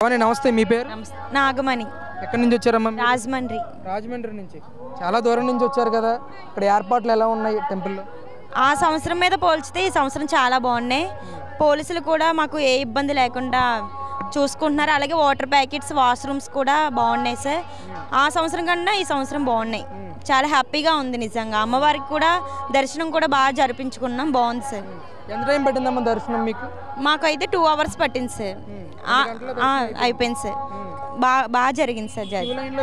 అవని నమస్తే మీ పేరు? నాగమణి. ఎక్కడి నుంచి వచ్చారమ్మా? రాజమండ్రి. రాజమండ్రి నుంచి చాలా దూరం నుంచి వచ్చారు కదా, ఇక్కడ ఏర్పాట్లు ఎలా ఉన్నాయి టెంపుల్లో? ఆ సంవత్సరం మీద పోల్చితే ఈ సంవత్సరం చాలా బాగున్నాయి. పోలీసులు కూడా మాకు ఏ ఇబ్బంది లేకుండా చూసుకుంటున్నారు. అలాగే వాటర్ ప్యాకెట్స్, వాష్రూమ్స్ కూడా బాగున్నాయి సార్. ఆ సంవత్సరం కన్నా ఈ సంవత్సరం బాగున్నాయి. చాలా హ్యాపీగా ఉంది నిజంగా. అమ్మవారికి కూడా దర్శనం కూడా బాగా జరిపించుకున్నాం. బాగుంది సార్. ఎంత టైం పట్టిందమ్మా దర్శనం మీకు? మాకైతే 2 hours పట్టింది సార్. అయిపోయింది సార్. బాగా జరిగింది సార్.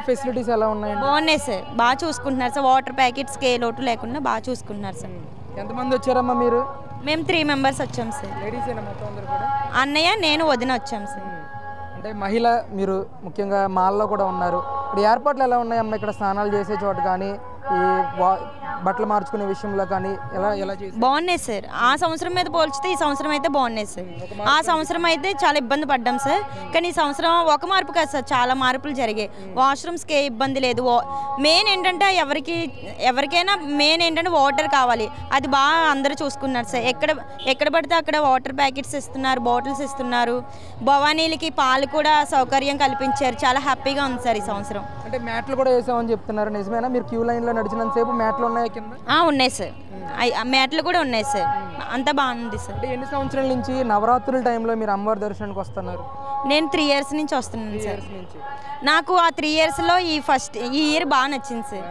ఫెసిలిటీస్ ఎలా ఉన్నాయి? బాగున్నాయి సార్. బాగా చూసుకుంటున్నారు సార్. వాటర్ ప్యాకెట్స్కి ఏ లోటు లేకుండా బాగా చూసుకుంటున్నారు సార్. ఎంతమంది వచ్చారమ్మా మీరు? మేము 3 members వచ్చాం సార్. అన్నయ్య, నేను, వదిన వచ్చాం సార్. అంటే మహిళ మీరు ముఖ్యంగా మాల్లో కూడా ఉన్నారు. ఇప్పుడు ఏర్పాట్లు ఎలా ఉన్నాయమ్మా ఇక్కడ స్నానాలు చేసే చోట కానీ, ఈ బట్టలు మార్చుకునే విషయంలో కానీ ఎలా చేసి? బాగున్నాయి సార్. ఆ సంవత్సరం మీద పోల్చితే ఈ సంవత్సరం అయితే బాగున్నాయి సార్. ఆ సంవత్సరం అయితే చాలా ఇబ్బంది పడ్డాం సార్. కానీ ఈ సంవత్సరం ఒక మార్పు కాదు సార్, చాలా మార్పులు జరిగాయి. వాష్రూమ్స్కి ఏ ఇబ్బంది లేదు. మెయిన్ ఏంటంటే ఎవరికైనా మెయిన్ ఏంటంటే వాటర్ కావాలి. అది బాగా అందరూ చూసుకున్నారు సార్. ఎక్కడ పడితే అక్కడ వాటర్ ప్యాకెట్స్ ఇస్తున్నారు, బాటిల్స్ ఇస్తున్నారు. భవానీలకి పాలు కూడా సౌకర్యం కల్పించారు. చాలా హ్యాపీగా ఉంది సార్ ఈ సంవత్సరం. అంటే మ్యాట్లు కూడా వేసామని చెప్తున్నారు, నిజమేనా? మీరు క్యూ లైన్లో నడిచినంతసేపు మ్యాట్లు ఉన్నాయి కింద? ఉన్నాయి సార్. మ్యాట్లు కూడా ఉన్నాయి సార్. అంతా బాగుంది సార్. అంటే ఎన్ని సంవత్సరాల నుంచి నవరాత్రుల టైంలో మీరు అమ్మవారి దర్శనానికి వస్తున్నారు? నేను 3 years నుంచి వస్తున్నాను సార్. నాకు ఆ 3 yearsలో ఈ ఇయర్ బాగా నచ్చింది సార్.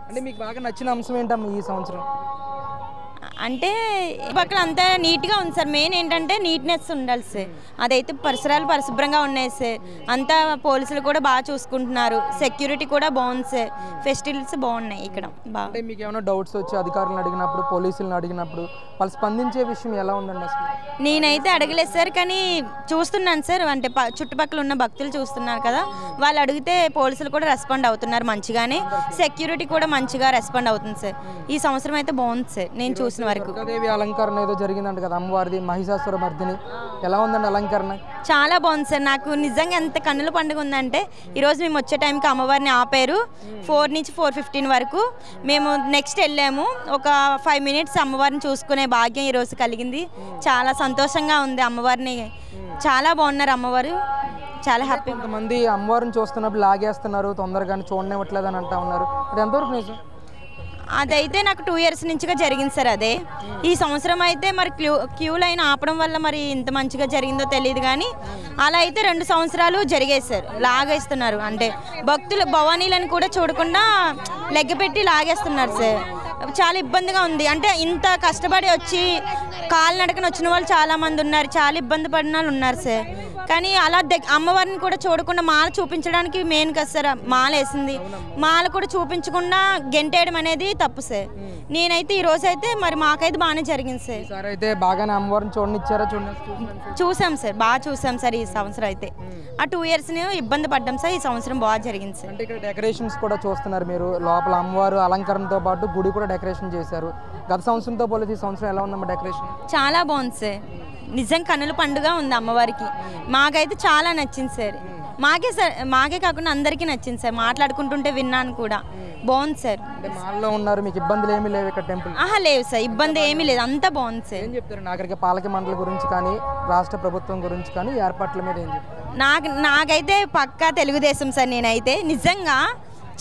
అంటే మీకు బాగా నచ్చిన అంశం ఏంటమ్మా ఈ సంవత్సరం? అంటే పక్కన అంతా నీట్గా ఉంది సార్. మెయిన్ ఏంటంటే నీట్నెస్ ఉండాలి సార్. అదైతే పరిసరాలు పరిశుభ్రంగా ఉన్నాయి సార్. అంతా పోలీసులు కూడా బాగా చూసుకుంటున్నారు. సెక్యూరిటీ కూడా బాగుంది సార్. ఫెసిలిటీస్ బాగున్నాయి ఇక్కడ. అంటే మీకు ఏమైనా డౌట్స్ వచ్చి అధికారులను అడిగినప్పుడు, పోలీసులను అడిగినప్పుడు వాళ్ళు స్పందించే విషయం ఎలా ఉందండి అసలు? నేనైతే అడగలేదు సార్, కానీ చూస్తున్నాను సార్. అంటే చుట్టుపక్కల ఉన్న భక్తులు చూస్తున్నారు కదా, వాళ్ళు అడిగితే పోలీసులు కూడా రెస్పాండ్ అవుతున్నారు మంచిగానే. సెక్యూరిటీ కూడా మంచిగా రెస్పాండ్ అవుతుంది సార్. ఈ సంవత్సరం అయితే బాగుంది సార్ నేను చూసిన వరకు. దుర్గాదేవి అలంకరణ ఏదో జరిగిందంట కదా అమ్మవారిది, మహిషాసుర మర్దిని. ఎలా ఉందండి అలంకరణ? చాలా బాగుంది సార్. నాకు నిజంగా ఎంత కన్నుల పండుగ ఉందంటే, ఈరోజు మేము వచ్చే టైంకి అమ్మవారిని ఆపారు 4 నుంచి 4:15 వరకు. మేము నెక్స్ట్ వెళ్ళాము. ఒక 5 minutes అమ్మవారిని చూసుకునే భాగ్యం ఈరోజు కలిగింది. చాలా సంతోషంగా ఉంది. అమ్మవారిని చాలా బాగున్నారు అమ్మవారు. చాలా హ్యాపీ. కొంతమంది అమ్మవారిని చూస్తున్నప్పుడు లాగేస్తున్నారు, తొందరగా చూడనివ్వట్లేదు అని అంటా ఉన్నారు. అది ఎంతవరకు నిజం? అదైతే నాకు 2 years నుంచిగా జరిగింది సార్. అదే ఈ సంవత్సరం అయితే మరి క్యూ లైన్ ఆపడం వల్ల మరి ఇంత మంచిగా జరిగిందో తెలియదు, కానీ అలా అయితే 2 సంవత్సరాలు జరిగాయి సార్. లాగేస్తున్నారు. అంటే భక్తులు భవానీలను కూడా చూడకుండా లెగ్గపెట్టి లాగేస్తున్నారు సార్. చాలా ఇబ్బందిగా ఉంది. అంటే ఇంత కష్టపడి వచ్చి కాలినడకన వచ్చిన వాళ్ళు చాలామంది ఉన్నారు. చాలా ఇబ్బంది పడిన వాళ్ళు ఉన్నారు సార్. కానీ అలా అమ్మవారిని కూడా చూడకుండా మాల చూపించడానికి మెయిన్ కదా సార్. మాల వేసింది, మాల కూడా చూపించకుండా గెంటేయడం అనేది తప్పు సార్. నేనైతే ఈ రోజు అయితే మరి మాకైతే బాగానే జరిగింది సార్. అయితే బాగానే అమ్మవారిని చూడనిచ్చారా? చూసాం సార్, బాగా చూసాం సార్. ఈ సంవత్సరం అయితే ఆ 2 years ఇబ్బంది పడ్డాం సార్. ఈ సంవత్సరం బాగా జరిగింది సార్. అంటే ఇక్కడ డెకరేషన్స్ కూడా చూస్తున్నారు మీరు. లోపల అమ్మవారు అలంకరణతో పాటు గుడి కూడా డెకరేషన్ చేశారు. గత సంవత్సరంతో పోలిసి ఈ సంవత్సరం ఎలా ఉందమ్మా డెకరేషన్? చాలా బాగుంది సార్. నిజం కన్నుల పండుగ ఉంది అమ్మవారికి. మాకైతే చాలా నచ్చింది సార్. మాకే కాకుండా అందరికీ నచ్చింది సార్. మాట్లాడుకుంటుంటే విన్నాను కూడా. బాగుంది సార్. మాల్లో ఉన్నారు, మీకు ఇబ్బందులు ఏమీ లేవు ఇక్కడ టెంపుల్? లేవు సార్, ఇబ్బంది ఏమీ లేదు. అంతా బాగుంది సార్. ఏం చెప్తారు నాగరిక పాలక మండలి గురించి కానీ, రాష్ట్ర ప్రభుత్వం గురించి కానీ, ఏర్పాట్ల మీద ఏం చెప్తారు? నాకైతే పక్కా తెలుగుదేశం సార్. నేనైతే నిజంగా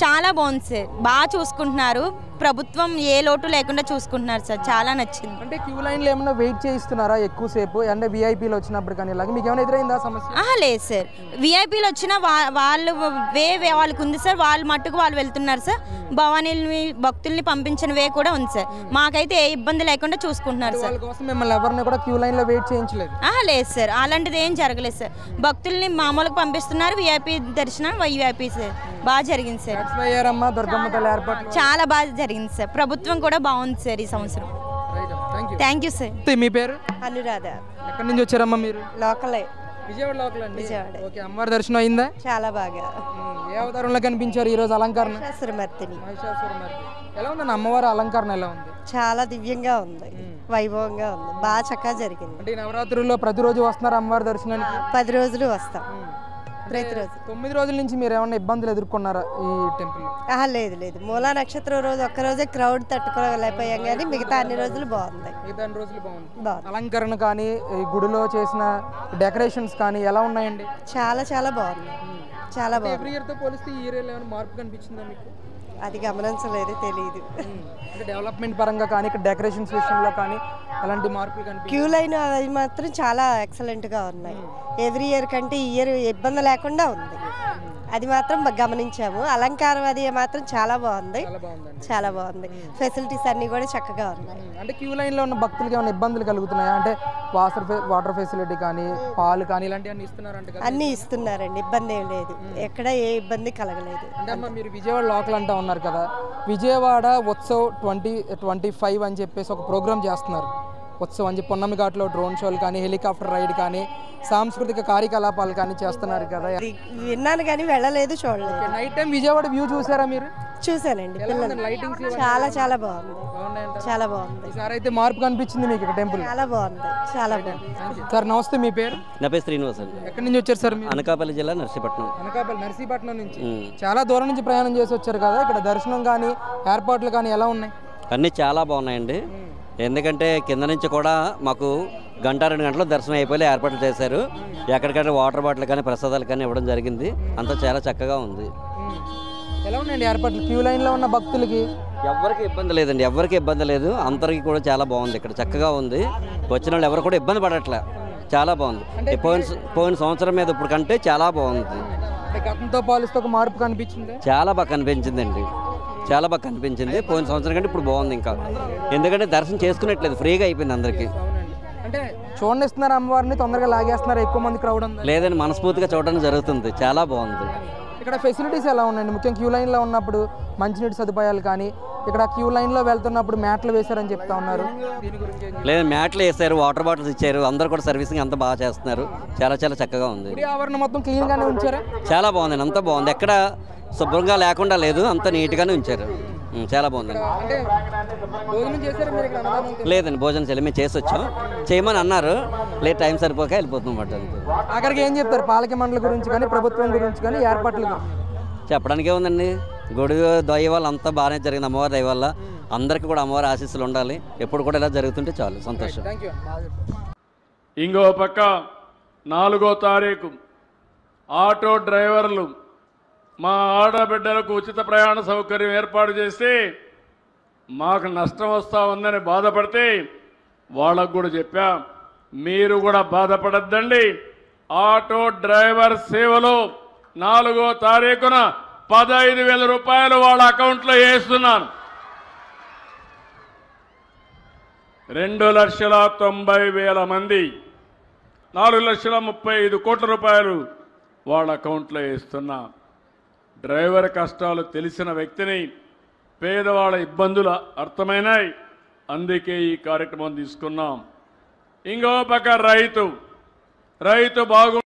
చాలా బాగుంది సార్. బాగా చూసుకుంటున్నారు. ప్రభుత్వం ఏ లోటు లేకుండా చూసుకుంటున్నారు సార్. చాలా నచ్చింది. అంటే క్యూ లైన్లో ఏమైనా వెయిట్ చేయిస్తున్నారా ఎక్కువసేపు? అంటే విఐపీలు వచ్చినప్పుడు కానీ ఇలాగ మీకు ఏమైనా ఎదురైందా సమస్య? లేదు సార్. విఐపీలు వచ్చినా వాళ్ళు వాళ్ళకు ఉంది సార్. వాళ్ళు మట్టుకు వాళ్ళు వెళ్తున్నారు సార్. భవానీని భక్తుల్ని పంపించిన వే కూడా ఉంది సార్. మాకైతే ఏ ఇబ్బంది లేకుండా చూసుకుంటున్నారు సార్. మిమ్మల్ని ఎవరిని కూడా క్యూ లైన్లో వెయిట్ చేయించలేదు? లేదు సార్, అలాంటిది ఏం జరగలేదు సార్. భక్తుల్ని మామూలుగా పంపిస్తున్నారు. విఐపీ దర్శనం విఐపీ సార్. బాగా జరిగింది సార్. దుర్గమ్మ తల్లి ఏర్పాటు చాలా బాగా జరిగింది సార్. ప్రభుత్వం కూడా బాగుంది సార్ ఈ సంవత్సరం. Thank you sir. మీ పేరు? అనురాధ. ఎక్కడి నుంచి వచ్చారమ్మా మీరు? లోకలే. విజయవాడ లోకల్ అండి. విజయవాడ. ఓకే, అమ్మవారి దర్శనం అయిందా? చాలా బాగా. ఏ అవతారంలో కనిపించారు ఈ రోజు అలంకరణ? మహిషాసురమర్దిని. ఎలా ఉందండి అమ్మవారి అలంకరణ? ఎలా ఉంది? చాలా దివ్యంగా ఉంది, వైభవంగా ఉంది, బాగా చక్కగా జరిగింది. అంటే నవరాత్రుల్లో ప్రతిరోజు వస్తున్నారు అమ్మవారి దర్శనానికి? 10 రోజులు వస్తాం. ప్రతిరోజు. 9 రోజుల నుంచి మీరు ఏమైనా ఇబ్బందులు ఎదుర్కొన్నారా ఈ టెంపుల్? లేదు లేదు, మూలా నక్షత్రం రోజు ఒక్కరోజే క్రౌడ్ తట్టుకోలేకపోయాం, కానీ మిగతా అన్ని రోజులు బాగుంది. మిగతా రోజులు బాగుంది. అలంకరణ కానీ ఈ గుడిలో చేసిన డెకరేషన్స్ కానీ ఎలా ఉన్నాయండి? చాలా చాలా బాగుంది, చాలా బాగుంది. ఎవ్రీ ఇయర్ తో పోలిస్తే ఈ ఇయర్ ఏమైనా మార్పు కనిపించిందా మీకు? అది గమనించలేదు, తెలియదు. అంటే డెవలప్మెంట్ పరంగా కానీ ఇక్కడ డెకరేషన్స్ విషయంలో కానీ అలాంటి మార్పులు కనిపి క్యూ లైన్ అది మాత్రం చాలా ఎక్సలెంట్గా ఉన్నాయి. ఎవ్రీ ఇయర్ కంటే ఈ ఇయర్ ఇబ్బంది లేకుండా ఉంది, అది మాత్రం గమనించాము. అలంకారం అది మాత్రం చాలా బాగుంది, చాలా బాగుంది. ఫెసిలిటీస్ అన్నీ కూడా చక్కగా ఉన్నాయి. అంటే క్యూ లైన్లో ఉన్న భక్తులకి ఏమైనా ఇబ్బందులు కలుగుతున్నాయా? అంటే వాటర్ ఫెసిలిటీ కానీ పాలు కానీ ఇలాంటివన్నీ ఇస్తున్నారంటే? అన్నీ ఇస్తున్నారండి, ఇబ్బంది ఏం లేదు, ఎక్కడ ఏ ఇబ్బంది కలగలేదు. అంటే అమ్మ మీరు విజయవాడ లోకల్ అంటూ ఉన్నారు కదా, విజయవాడ ఉత్సవ్ 2025 అని చెప్పేసి ఒక ప్రోగ్రామ్ చేస్తున్నారు. ఉత్సవం అని చెప్పి పొన్నమి ఘాట్లో డ్రోన్ షోలు కానీ హెలికాప్టర్ రైడ్ కానీ సాంస్కృతిక కార్యకలాపాలు కానీ చేస్తున్నారు కదా. విన్నాను కానీ వెళ్ళలేదు, చూడలేదు. నైట్ టైం విజయవాడ వ్యూ చూసారా మీరు? చూసానండి, పిల్లలు చాలా చాలా బాగుంది, చాలా బాగుంది. ఈసారి అయితే మార్పు కనిపించింది మీకు టెంపుల్? చాలా బాగుంది, చాలా బాగుంది. సార్ నమస్తే, మీ పేరు? నా పేరు శ్రీనివాస్ అండి. ఎక్కడి నుంచి వచ్చారు సార్? అనకాపల్లి జిల్లా నర్సీపట్నం. నర్సీపట్నం నుంచి చాలా దూరం నుంచి ప్రయాణం చేసి వచ్చారు కదా, ఇక్కడ దర్శనం కానీ ఏర్పాట్లు కానీ ఎలా ఉన్నాయి? అన్నీ చాలా బాగున్నాయండి. ఎందుకంటే కింద నుంచి కూడా మాకు 1-2 గంటలు దర్శనం అయిపోయి ఏర్పాట్లు చేశారు. ఎక్కడికక్కడ వాటర్ బాటిల్ కానీ ప్రసాదాలు కానీ ఇవ్వడం జరిగింది. అంతా చాలా చక్కగా ఉంది. ఎలా ఉన్నాయండి ఏర్పాట్లు? క్యూ లైన్లో ఉన్న భక్తులకి ఎవరికి ఇబ్బంది లేదండి, ఎవరికి ఇబ్బంది లేదు. అందరికీ కూడా చాలా బాగుంది, ఇక్కడ చక్కగా ఉంది. వచ్చిన వాళ్ళు ఎవరు కూడా ఇబ్బంది పడట్లే, చాలా బాగుంది. పోయిన సంవత్సరం మీద ఇప్పుడు కంటే చాలా బాగుంది. గతంతో పోలిస్తే ఒక మార్పు కనిపించింది? చాలా బాగా కనిపించిందండి, చాలా బాగా కనిపించింది. పోయిన సంవత్సరం కంటే ఇప్పుడు బాగుంది. ఇంకా ఎందుకంటే దర్శనం చేసుకున్నట్లేదు, ఫ్రీగా అయిపోయింది అందరికీ. అంటే చూడనిస్తున్నారు అమ్మవారిని, తొందరగా లాగేస్తున్నారు, ఎక్కువ మంది క్రౌడ్ ఉంది? లేదని మనస్ఫూర్తిగా చూడడానికి జరుగుతుంది, చాలా బాగుంది. ఇక్కడ ఫెసిలిటీస్ ఎలా ఉన్నాయండి? ముఖ్యంగా క్యూ లైన్లో ఉన్నప్పుడు మంచినీటి సదుపాయాలు కానీ, ఇక్కడ క్యూ లైన్లో వెళ్తున్నప్పుడు మ్యాట్లు వేశారని చెప్తా ఉన్నారు. లేదు, మ్యాట్లు వేసారు, వాటర్ బాటిల్స్ ఇచ్చారు, అందరు కూడా సర్వీసింగ్ అంతా బాగా చేస్తున్నారు. చాలా చాలా చక్కగా ఉంది. ఆవరణ మొత్తం క్లీన్గానే ఉంచారా? చాలా బాగుంది, అంతా బాగుంది. ఎక్కడ శుభ్రంగా లేకుండా లేదు, అంత నీట్గానే ఉంచారు. చాలా బాగుందండి. లేదండి, భోజనం చేయలేదు, మేము చేసి వచ్చాం. చేయమని అన్నారు, లేదు టైం సరిపోక వెళ్ళిపోతున్నాం మాట. అక్కడికి ఏం చెప్తారు పాలక మండలి గురించి కానీ ప్రభుత్వం గురించి కానీ ఏర్పాట్ల గురించి? చెప్పడానికి ఏముందండి, గుడి దయ వల్ల అంతా బాగానే జరిగింది. అమ్మవారి దయ వల్ల అందరికీ కూడా అమ్మవారి ఆశీస్సులు ఉండాలి. ఎప్పుడు కూడా ఇలా జరుగుతుంటే చాలు, సంతోషం. ఇంకో పక్క 4వ తారీఖు ఆటో డ్రైవర్లు మా ఆడబిడ్డలకు ఉచిత ప్రయాణ సౌకర్యం ఏర్పాటు చేసి మాకు నష్టం వస్తూ ఉందని బాధపడితే వాళ్ళకు కూడా చెప్పా, మీరు కూడా బాధపడద్దండి. ఆటో డ్రైవర్ సేవలో 4వ తారీఖున 15,000 రూపాయలు వాళ్ళ అకౌంట్లో వేస్తున్నాను. 2,90,000 మంది 4,35 కోట్ల రూపాయలు వాళ్ళ అకౌంట్లో వేస్తున్నా. డ్రైవర్ కష్టాలు తెలిసిన వ్యక్తిని, పేదవాళ్ళ ఇబ్బందులు అర్థమైనాయి, అందుకే ఈ కార్యక్రమం తీసుకున్నాం. ఇంకో పక్క రైతు బాగు